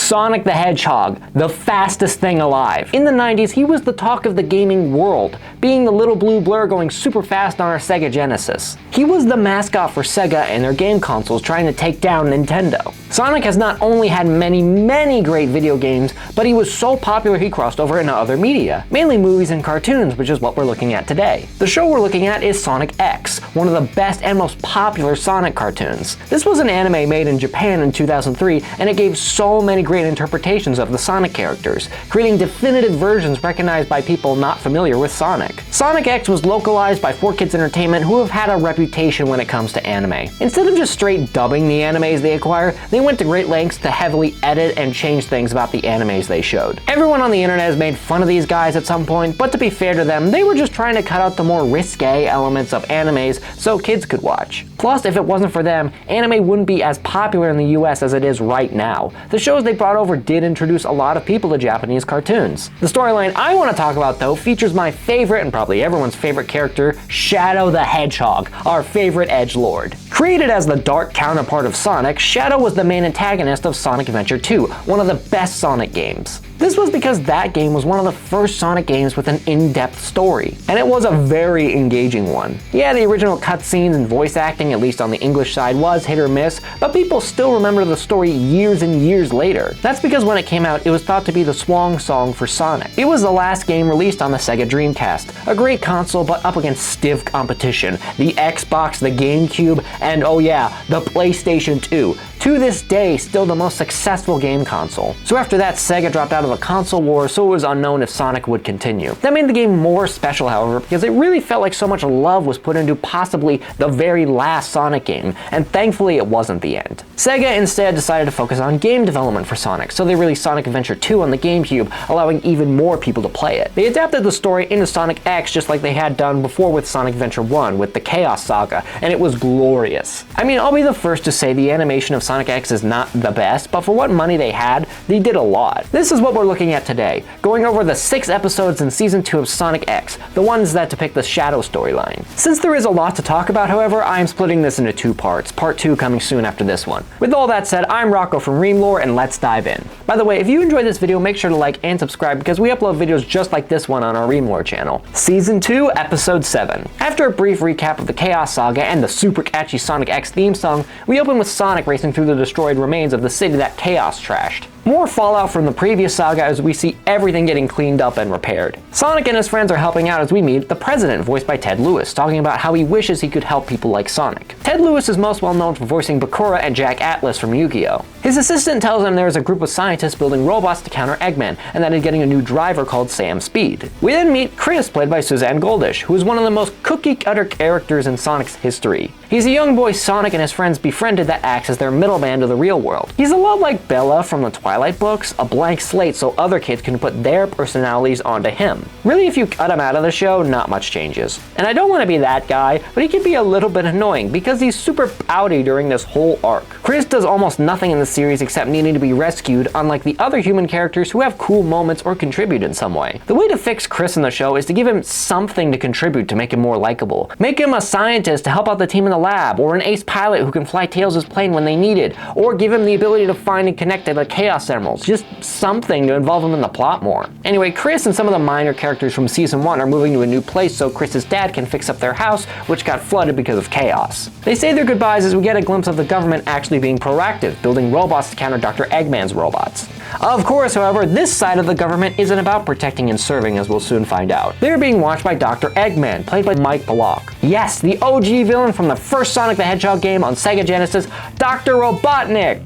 Sonic the Hedgehog, the fastest thing alive. In the 90s, he was the talk of the gaming world, being the little blue blur going super fast on our Sega Genesis. He was the mascot for Sega and their game consoles trying to take down Nintendo. Sonic has not only had many great video games, but he was so popular he crossed over into other media, mainly movies and cartoons, which is what we're looking at today. The show we're looking at is Sonic X, one of the best and most popular Sonic cartoons. This was an anime made in Japan in 2003, and it gave so many great interpretations of the Sonic characters, creating definitive versions recognized by people not familiar with Sonic. Sonic X was localized by 4Kids Entertainment, who have had a reputation when it comes to anime. Instead of just straight dubbing the animes they acquire, they went to great lengths to heavily edit and change things about the animes they showed. Everyone on the internet has made fun of these guys at some point, but to be fair to them, they were just trying to cut out the more risque elements of animes so kids could watch. Plus, if it wasn't for them, anime wouldn't be as popular in the US as it is right now. The shows they brought over did introduce a lot of people to Japanese cartoons. The storyline I want to talk about, though, features my favorite and probably everyone's favorite character, Shadow the Hedgehog, our favorite edgelord. Created as the dark counterpart of Sonic, Shadow was the main antagonist of Sonic Adventure 2, one of the best Sonic games. This was because that game was one of the first Sonic games with an in-depth story, and it was a very engaging one. Yeah, the original cutscenes and voice acting, at least on the English side, was hit or miss, but people still remember the story years and years later. That's because when it came out, it was thought to be the swan song for Sonic. It was the last game released on the Sega Dreamcast, a great console but up against stiff competition, the Xbox, the GameCube, and oh yeah, the PlayStation 2. To this day, still the most successful game console. So after that, Sega dropped out of the console war, so it was unknown if Sonic would continue. That made the game more special, however, because it really felt like so much love was put into possibly the very last Sonic game, and thankfully it wasn't the end. Sega instead decided to focus on game development for Sonic, so they released Sonic Adventure 2 on the GameCube, allowing even more people to play it. They adapted the story into Sonic X just like they had done before with Sonic Adventure 1 with the Chaos Saga, and it was glorious. I mean, I'll be the first to say the animation of Sonic X is not the best, but for what money they had, they did a lot. This is what we're looking at today, going over the 6 episodes in Season 2 of Sonic X, the ones that depict the Shadow storyline. Since there is a lot to talk about, however, I am splitting this into 2 parts, part 2 coming soon after this one. With all that said, I'm Rocko from Reamlore, and let's dive in. By the way, if you enjoyed this video, make sure to like and subscribe because we upload videos just like this one on our Reamlore channel. Season 2, Episode 7. After a brief recap of the Chaos Saga and the super catchy Sonic X theme song, we open with Sonic racing through the destroyed remains of the city that Chaos trashed. More fallout from the previous saga as we see everything getting cleaned up and repaired. Sonic and his friends are helping out as we meet the President, voiced by Ted Lewis, talking about how he wishes he could help people like Sonic. Ted Lewis is most well known for voicing Bakura and Jack Atlas from Yu-Gi-Oh! His assistant tells him there is a group of scientists building robots to counter Eggman, and that he's getting a new driver called Sam Speed. We then meet Chris, played by Suzanne Goldish, who is one of the most cookie-cutter characters in Sonic's history. He's a young boy Sonic and his friends befriended that acts as their middleman to the real world. He's a lot like Bella from the Twilight books, a blank slate so other kids can put their personalities onto him. Really, if you cut him out of the show, not much changes. And I don't want to be that guy, but he can be a little bit annoying because he's super pouty during this whole arc. Chris does almost nothing in the series except needing to be rescued, unlike the other human characters who have cool moments or contribute in some way. The way to fix Chris in the show is to give him something to contribute to make him more likable. Make him a scientist to help out the team in the lab, or an ace pilot who can fly Tails' plane when they need it, or give him the ability to find and connect to the Chaos Emeralds. Just something to involve him in the plot more. Anyway, Chris and some of the minor characters from Season 1 are moving to a new place so Chris's dad can fix up their house, which got flooded because of chaos. They say their goodbyes as we get a glimpse of the government actually being proactive, building robots to counter Dr. Eggman's robots. Of course, however, this side of the government isn't about protecting and serving, as we'll soon find out. They're being watched by Dr. Eggman, played by Mike Pollock. Yes, the OG villain from the first Sonic the Hedgehog game on Sega Genesis, Dr. Robotnik,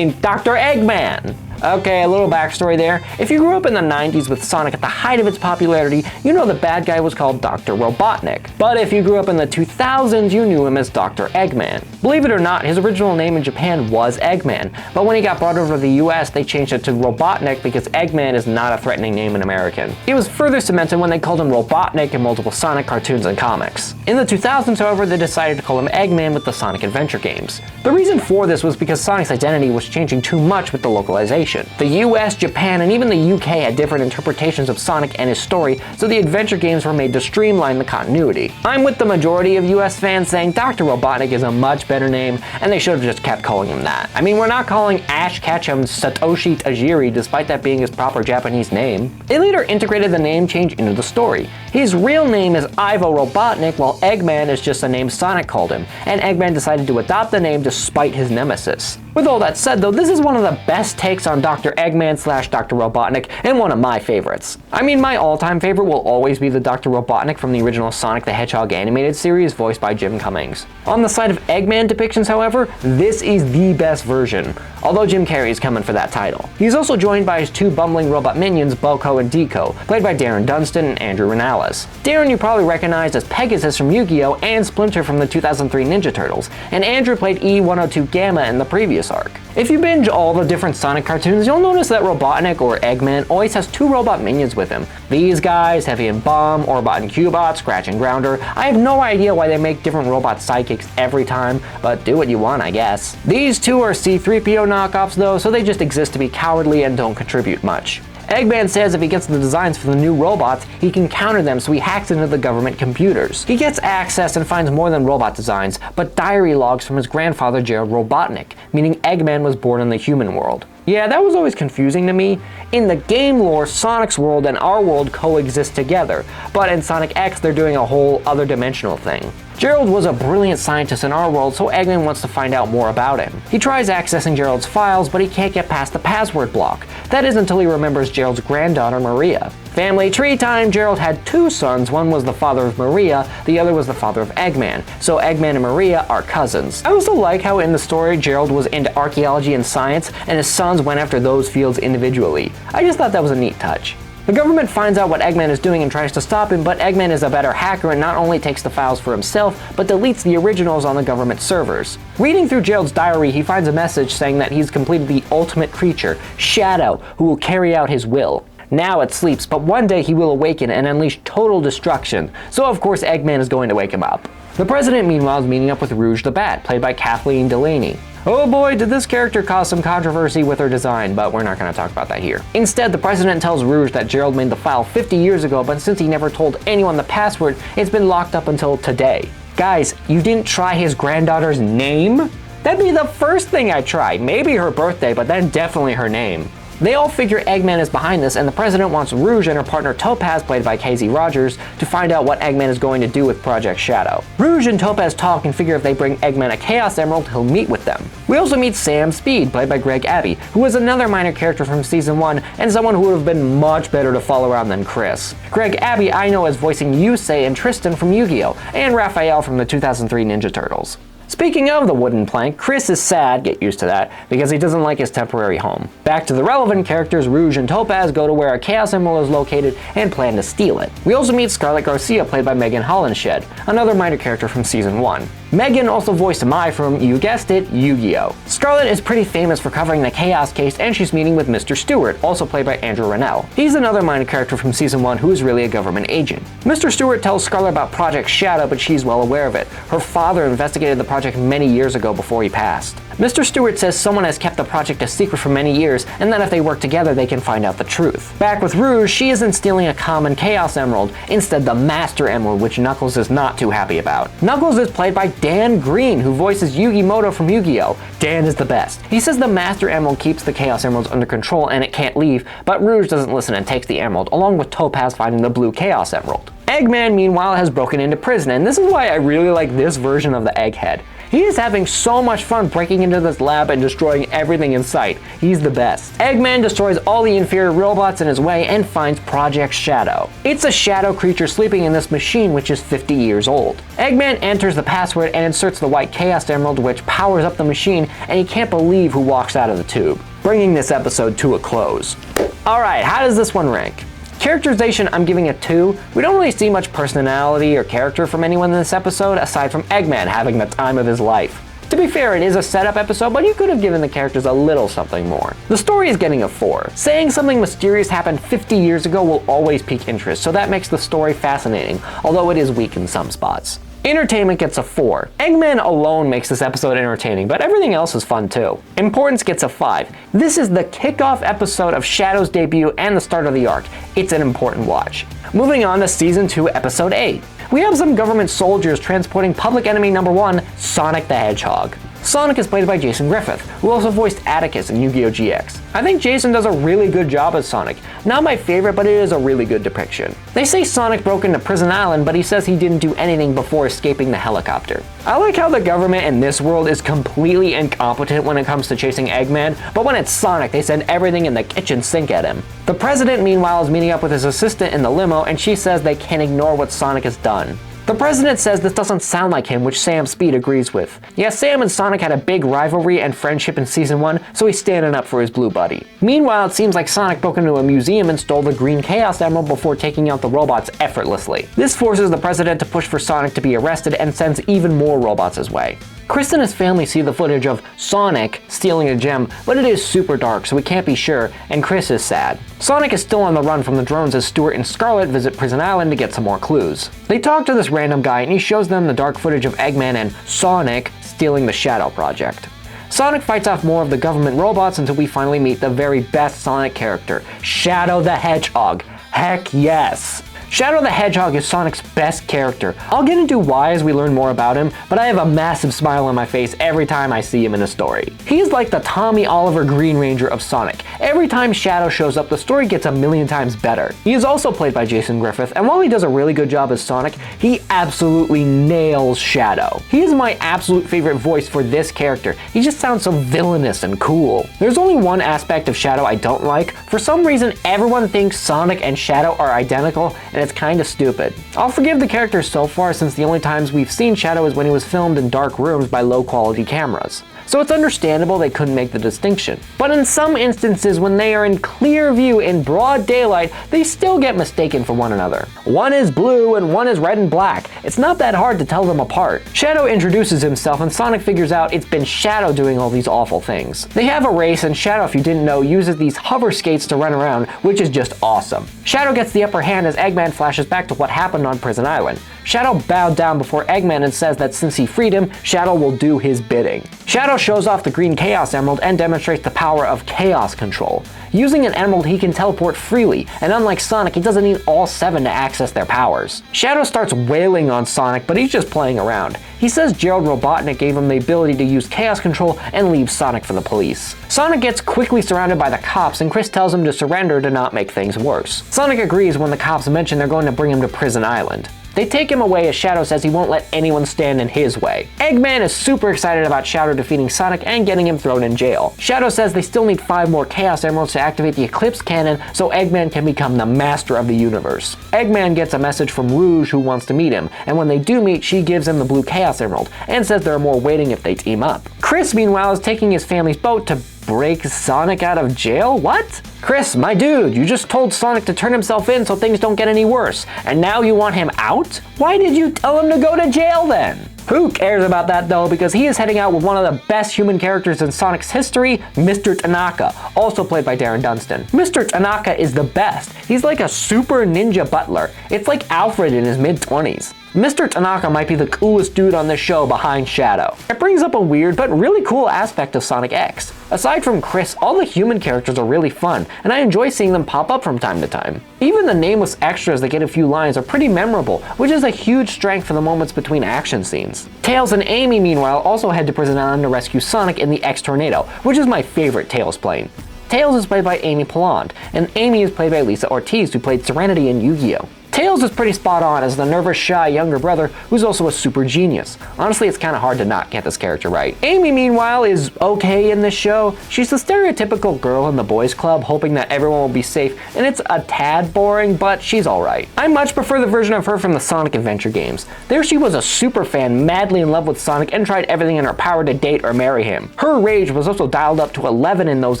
Dr. Eggman. Okay, a little backstory there. If you grew up in the 90s with Sonic at the height of its popularity, you know the bad guy was called Dr. Robotnik. But if you grew up in the 2000s, you knew him as Dr. Eggman. Believe it or not, his original name in Japan was Eggman, but when he got brought over to the US, they changed it to Robotnik because Eggman is not a threatening name in American. It was further cemented when they called him Robotnik in multiple Sonic cartoons and comics. In the 2000s, however, they decided to call him Eggman with the Sonic Adventure games. The reason for this was because Sonic's identity was changing too much with the localization. interpretation. The US, Japan, and even the UK had different interpretations of Sonic and his story, so the adventure games were made to streamline the continuity. I'm with the majority of US fans saying Dr. Robotnik is a much better name, and they should have just kept calling him that. I mean, we're not calling Ash Ketchum Satoshi Tajiri, despite that being his proper Japanese name. They later integrated the name change into the story. His real name is Ivo Robotnik, while Eggman is just a name Sonic called him, and Eggman decided to adopt the name despite his nemesis. With all that said though, this is one of the best takes on Dr. Eggman / Dr. Robotnik, and one of my favorites. I mean, my all-time favorite will always be the Dr. Robotnik from the original Sonic the Hedgehog animated series, voiced by Jim Cummings. On the side of Eggman depictions, however, this is the best version, although Jim Carrey is coming for that title. He's also joined by his two bumbling robot minions, Boko and Deco, played by Darren Dunstan and Andrew Rannells. Darren you probably recognize as Pegasus from Yu-Gi-Oh! And Splinter from the 2003 Ninja Turtles, and Andrew played E102 Gamma in the previous arc. If you binge all the different Sonic cartoons, you'll notice that Robotnik, or Eggman, always has two robot minions with him. These guys, Heavy and Bomb, Orbot and Cubot, Scratch and Grounder. I have no idea why they make different robot sidekicks every time, but do what you want, I guess. These two are C-3PO knockoffs though, so they just exist to be cowardly and don't contribute much. Eggman says if he gets the designs for the new robots, he can counter them, so he hacks into the government computers. He gets access and finds more than robot designs, but diary logs from his grandfather Gerald Robotnik, meaning Eggman was born in the human world. Yeah, that was always confusing to me. In the game lore, Sonic's world and our world coexist together, but in Sonic X they're doing a whole other dimensional thing. Gerald was a brilliant scientist in our world, so Eggman wants to find out more about him. He tries accessing Gerald's files, but he can't get past the password block. That is until he remembers Gerald's granddaughter Maria. Family tree time! Gerald had two sons, one was the father of Maria, the other was the father of Eggman, so Eggman and Maria are cousins. I also like how in the story Gerald was into archaeology and science, and his sons went after those fields individually. I just thought that was a neat touch. The government finds out what Eggman is doing and tries to stop him, but Eggman is a better hacker and not only takes the files for himself, but deletes the originals on the government servers. Reading through Gerald's diary, he finds a message saying that he's completed the ultimate creature, Shadow, who will carry out his will. Now it sleeps, but one day he will awaken and unleash total destruction, so of course Eggman is going to wake him up. The president meanwhile is meeting up with Rouge the Bat, played by Kathleen Delaney. Oh boy, did this character cause some controversy with her design, but we're not going to talk about that here. Instead, the president tells Rouge that Gerald made the file 50 years ago, but since he never told anyone the password, it's been locked up until today. Guys, you didn't try his granddaughter's name? That'd be the first thing I tried. Maybe her birthday, but then definitely her name. They all figure Eggman is behind this, and the president wants Rouge and her partner Topaz, played by Casey Rogers, to find out what Eggman is going to do with Project Shadow. Rouge and Topaz talk and figure if they bring Eggman a Chaos Emerald, he'll meet with them. We also meet Sam Speed, played by Greg Abbey, who was another minor character from Season 1, and someone who would have been much better to follow around than Chris. Greg Abbey I know as voicing Yusei and Tristan from Yu-Gi-Oh! And Raphael from the 2003 Ninja Turtles. Speaking of the wooden plank, Chris is sad, get used to that, because he doesn't like his temporary home. Back to the relevant characters, Rouge and Topaz go to where a Chaos Emerald is located and plan to steal it. We also meet Scarlett Garcia, played by Megan Hollinshed, another minor character from Season 1. Megan also voiced Mai from, you guessed it, Yu-Gi-Oh! Scarlett is pretty famous for covering the Chaos case, and she's meeting with Mr. Stewart, also played by Andrew Rannell. He's another minor character from Season 1 who is really a government agent. Mr. Stewart tells Scarlett about Project Shadow, but she's well aware of it. Her father investigated the project many years ago before he passed. Mr. Stewart says someone has kept the project a secret for many years, and that if they work together they can find out the truth. Back with Rouge, she isn't stealing a common Chaos Emerald, instead the Master Emerald, which Knuckles is not too happy about. Knuckles is played by Dan Green, who voices Yugi Moto from Yu-Gi-Oh! Dan is the best. He says the Master Emerald keeps the Chaos Emeralds under control and it can't leave, but Rouge doesn't listen and takes the emerald, along with Topaz finding the blue Chaos Emerald. Eggman, meanwhile, has broken into prison, and this is why I really like this version of the Egghead. He is having so much fun breaking into this lab and destroying everything in sight. He's the best. Eggman destroys all the inferior robots in his way and finds Project Shadow. It's a shadow creature sleeping in this machine which is 50 years old. Eggman enters the password and inserts the white Chaos Emerald, which powers up the machine, and he can't believe who walks out of the tube, bringing this episode to a close. Alright, how does this one rank? Characterization, I'm giving a 2. We don't really see much personality or character from anyone in this episode, aside from Eggman having the time of his life. To be fair, it is a setup episode, but you could have given the characters a little something more. The story is getting a 4. Saying something mysterious happened 50 years ago will always pique interest, so that makes the story fascinating, although it is weak in some spots. Entertainment gets a 4. Eggman alone makes this episode entertaining, but everything else is fun too. Importance gets a 5. This is the kickoff episode of Shadow's debut and the start of the arc. It's an important watch. Moving on to Season 2, Episode 8. We have some government soldiers transporting public enemy number 1, Sonic the Hedgehog. Sonic is played by Jason Griffith, who also voiced Atticus in Yu-Gi-Oh! GX. I think Jason does a really good job as Sonic. Not my favorite, but it is a really good depiction. They say Sonic broke into Prison Island, but he says he didn't do anything before escaping the helicopter. I like how the government in this world is completely incompetent when it comes to chasing Eggman, but when it's Sonic, they send everything in the kitchen sink at him. The president, meanwhile, is meeting up with his assistant in the limo, and she says they can't ignore what Sonic has done. The president says this doesn't sound like him, which Sam Speed agrees with. Yeah, Sam and Sonic had a big rivalry and friendship in Season 1, so he's standing up for his blue buddy. Meanwhile, it seems like Sonic broke into a museum and stole the Green Chaos Emerald before taking out the robots effortlessly. This forces the president to push for Sonic to be arrested and sends even more robots his way. Chris and his family see the footage of Sonic stealing a gem, but it is super dark, so we can't be sure, and Chris is sad. Sonic is still on the run from the drones as Stuart and Scarlet visit Prison Island to get some more clues. They talk to this random guy and he shows them the dark footage of Eggman and Sonic stealing the Shadow Project. Sonic fights off more of the government robots until we finally meet the very best Sonic character, Shadow the Hedgehog. Heck yes! Shadow the Hedgehog is Sonic's best character. I'll get into why as we learn more about him, but I have a massive smile on my face every time I see him in a story. He's like the Tommy Oliver Green Ranger of Sonic. Every time Shadow shows up, the story gets a million times better. He is also played by Jason Griffith, and while he does a really good job as Sonic, he absolutely nails Shadow. He is my absolute favorite voice for this character. He just sounds so villainous and cool. There's only one aspect of Shadow I don't like. For some reason, everyone thinks Sonic and Shadow are identical, and it's kinda stupid. I'll forgive the character so far since the only times we've seen Shadow is when he was filmed in dark rooms by low quality cameras. So it's understandable they couldn't make the distinction. But in some instances when they are in clear view in broad daylight, they still get mistaken for one another. One is blue and one is red and black. It's not that hard to tell them apart. Shadow introduces himself and Sonic figures out it's been Shadow doing all these awful things. They have a race and Shadow, if you didn't know, uses these hover skates to run around, which is just awesome. Shadow gets the upper hand as Eggman flashes back to what happened on Prison Island. Shadow bowed down before Eggman and says that since he freed him, Shadow will do his bidding. Shadow shows off the Green Chaos Emerald and demonstrates the power of chaos control. Using an emerald, he can teleport freely, and unlike Sonic, he doesn't need all 7 to access their powers. Shadow starts wailing on Sonic, but he's just playing around. He says Gerald Robotnik gave him the ability to use chaos control and leaves Sonic for the police. Sonic gets quickly surrounded by the cops, and Chris tells him to surrender to not make things worse. Sonic agrees when the cops mention they're going to bring him to Prison Island. They take him away as Shadow says he won't let anyone stand in his way. Eggman is super excited about Shadow defeating Sonic and getting him thrown in jail. Shadow says they still need 5 more Chaos Emeralds to activate the Eclipse Cannon so Eggman can become the master of the universe. Eggman gets a message from Rouge who wants to meet him, and when they do meet, she gives him the blue Chaos Emerald and says there are more waiting if they team up. Chris, meanwhile, is taking his family's boat to break Sonic out of jail? What? Chris, my dude, you just told Sonic to turn himself in so things don't get any worse, and now you want him out? Why did you tell him to go to jail then? Who cares about that though, because he is heading out with one of the best human characters in Sonic's history, Mr. Tanaka, also played by Darren Dunstan. Mr. Tanaka is the best. He's like a super ninja butler. It's like Alfred in his mid-20s. Mr. Tanaka might be the coolest dude on this show behind Shadow. It brings up a weird but really cool aspect of Sonic X. Aside from Chris, all the human characters are really fun, and I enjoy seeing them pop up from time to time. Even the nameless extras that get a few lines are pretty memorable, which is a huge strength for the moments between action scenes. Tails and Amy, meanwhile, also head to Prison Island to rescue Sonic in the X-Tornado, which is my favorite Tails plane. Tails is played by Amy Pallond, and Amy is played by Lisa Ortiz, who played Serenity in Yu-Gi-Oh! Tails is pretty spot on as the nervous, shy younger brother who's also a super genius. Honestly, it's kinda hard to not get this character right. Amy, meanwhile, is okay in this show. She's the stereotypical girl in the boys club hoping that everyone will be safe, and it's a tad boring, but she's alright. I much prefer the version of her from the Sonic Adventure games. There she was a super fan, madly in love with Sonic, and tried everything in her power to date or marry him. Her rage was also dialed up to 11 in those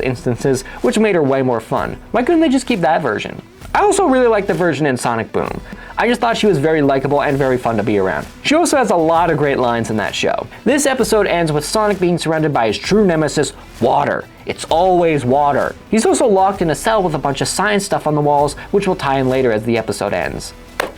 instances, which made her way more fun. Why couldn't they just keep that version? I also really like the version in Sonic Boom. I just thought she was very likable and very fun to be around. She also has a lot of great lines in that show. This episode ends with Sonic being surrounded by his true nemesis, water. It's always water. He's also locked in a cell with a bunch of science stuff on the walls, which will tie in later as the episode ends.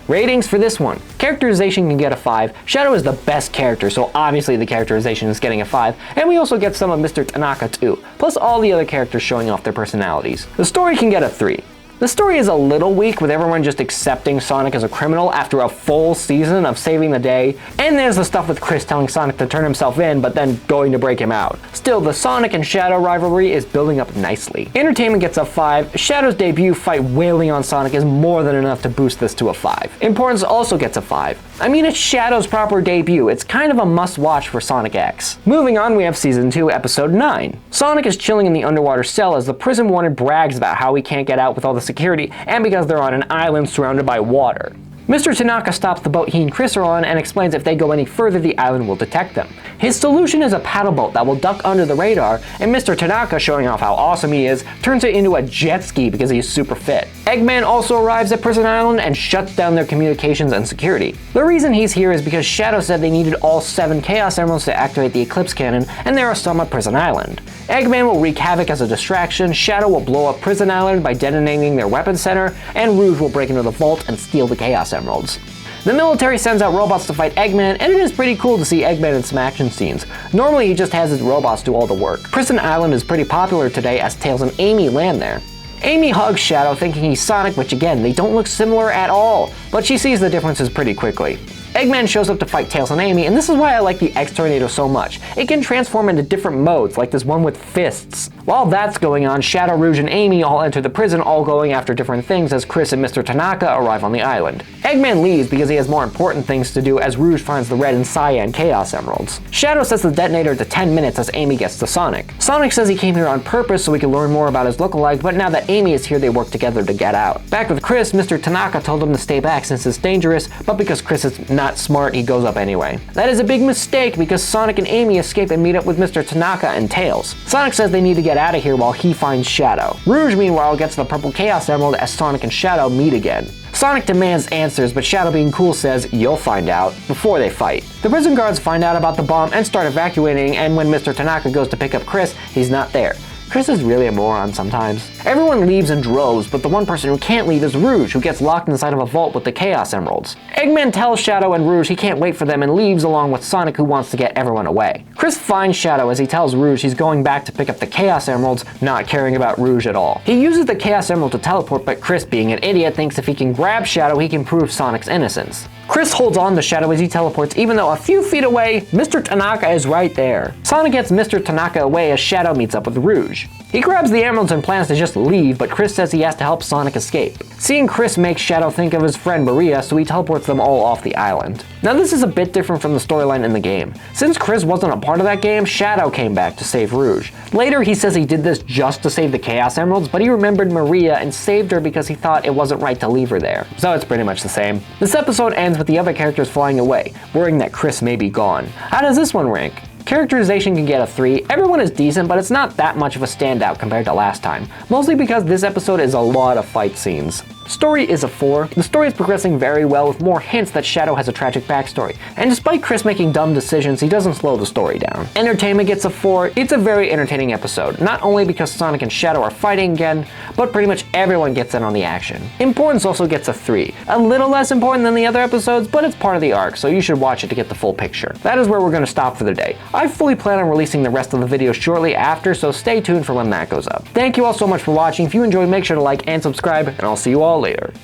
Ratings for this one. Characterization can get a 5. Shadow is the best character, so obviously the characterization is getting a 5, and we also get some of Mr. Tanaka too, plus all the other characters showing off their personalities. The story can get a 3. The story is a little weak, with everyone just accepting Sonic as a criminal after a full season of saving the day, and there's the stuff with Chris telling Sonic to turn himself in but then going to break him out. Still, the Sonic and Shadow rivalry is building up nicely. Entertainment gets a 5. Shadow's debut fight wailing on Sonic is more than enough to boost this to a 5. Importance also gets a 5. I mean, it's Shadow's proper debut. It's kind of a must-watch for Sonic X. Moving on, we have Season 2, Episode 9. Sonic is chilling in the underwater cell as the prison warden brags about how he can't get out with all the security, and because they're on an island surrounded by water. Mr. Tanaka stops the boat he and Chris are on and explains if they go any further, the island will detect them. His solution is a paddle boat that will duck under the radar, and Mr. Tanaka, showing off how awesome he is, turns it into a jet ski because he's super fit. Eggman also arrives at Prison Island and shuts down their communications and security. The reason he's here is because Shadow said they needed all 7 Chaos Emeralds to activate the Eclipse Cannon, and there are some at Prison Island. Eggman will wreak havoc as a distraction, Shadow will blow up Prison Island by detonating their weapons center, and Rouge will break into the vault and steal the Chaos Emeralds. The military sends out robots to fight Eggman, and it is pretty cool to see Eggman in some action scenes. Normally he just has his robots do all the work. Prison Island is pretty popular today as Tails and Amy land there. Amy hugs Shadow thinking he's Sonic, which again, they don't look similar at all, but she sees the differences pretty quickly. Eggman shows up to fight Tails and Amy, and this is why I like the X-Tornado so much. It can transform into different modes, like this one with fists. While that's going on, Shadow, Rouge, and Amy all enter the prison, all going after different things as Chris and Mr. Tanaka arrive on the island. Eggman leaves because he has more important things to do as Rouge finds the red and cyan Chaos Emeralds. Shadow sets the detonator to 10 minutes as Amy gets to Sonic. Sonic says he came here on purpose so we can learn more about his lookalike, but now that Amy is here, they work together to get out. Back with Chris, Mr. Tanaka told him to stay back since it's dangerous, but because Chris is not smart, he goes up anyway. That is a big mistake because Sonic and Amy escape and meet up with Mr. Tanaka and Tails. Sonic says they need to get out of here while he finds Shadow. Rouge, meanwhile, gets the purple Chaos Emerald as Sonic and Shadow meet again. Sonic demands answers, but Shadow, being cool, says, "You'll find out," before they fight. The prison guards find out about the bomb and start evacuating, and when Mr. Tanaka goes to pick up Chris, he's not there. Chris is really a moron sometimes. Everyone leaves in droves, but the one person who can't leave is Rouge, who gets locked inside of a vault with the Chaos Emeralds. Eggman tells Shadow and Rouge he can't wait for them and leaves along with Sonic, who wants to get everyone away. Chris finds Shadow as he tells Rouge he's going back to pick up the Chaos Emeralds, not caring about Rouge at all. He uses the Chaos Emerald to teleport, but Chris, being an idiot, thinks if he can grab Shadow, he can prove Sonic's innocence. Chris holds on to Shadow as he teleports, even though a few feet away, Mr. Tanaka is right there. Sonic gets Mr. Tanaka away as Shadow meets up with Rouge. He grabs the emeralds and plans to just leave, but Chris says he has to help Sonic escape. Seeing Chris makes Shadow think of his friend Maria, so he teleports them all off the island. Now this is a bit different from the storyline in the game. Since Chris wasn't a part of that game, Shadow came back to save Rouge. Later he says he did this just to save the Chaos Emeralds, but he remembered Maria and saved her because he thought it wasn't right to leave her there. So it's pretty much the same. This episode ends with the other characters flying away, worrying that Chris may be gone. How does this one rank? Characterization can get a 3. Everyone is decent, but it's not that much of a standout compared to last time, mostly because this episode is a lot of fight scenes. Story is a 4. The story is progressing very well with more hints that Shadow has a tragic backstory, and despite Chris making dumb decisions, he doesn't slow the story down. Entertainment gets a 4. It's a very entertaining episode, not only because Sonic and Shadow are fighting again, but pretty much everyone gets in on the action. Importance also gets a 3. A little less important than the other episodes, but it's part of the arc, so you should watch it to get the full picture. That is where we're going to stop for the day. I fully plan on releasing the rest of the videos shortly after, so stay tuned for when that goes up. Thank you all so much for watching. If you enjoyed, make sure to like and subscribe, and I'll see you all later.